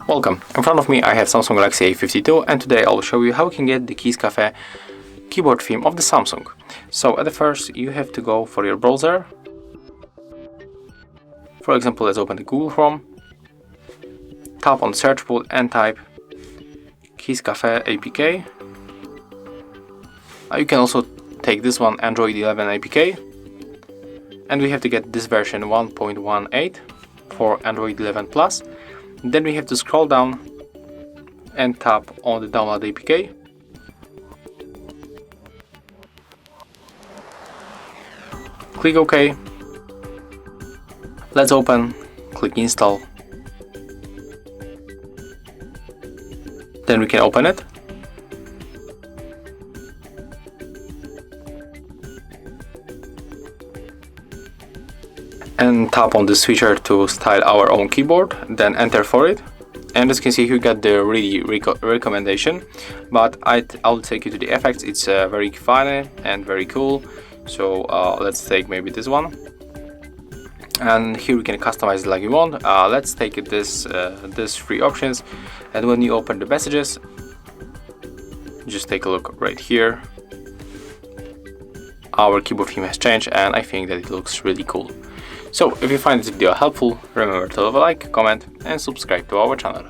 Welcome, in front of me I have Samsung Galaxy A52 and today I will show you how you can get the Keys Cafe keyboard theme of the Samsung. So at the first you have to go for your browser. For example, let's open the Google Chrome, tap on the search pool and type Keys Cafe APK. You can also take this one, Android 11 APK, and we have to get this version 1.18 for Android 11 Plus. Then we have to scroll down and tap on the download APK. Click OK. Let's open, click install. Then we can open it. And tap on the switcher to style our own keyboard, then enter for it. And as you can see, you got the really recommendation, but I'll take you to the effects. It's very funny and very cool. So let's take maybe this one, and here we can customize it like you want. Let's take it this three options, and when you open the messages, just take a look right here. Our keyboard theme has changed and I think that it looks really cool. So if you find this video helpful, remember to leave a like, comment and subscribe to our channel.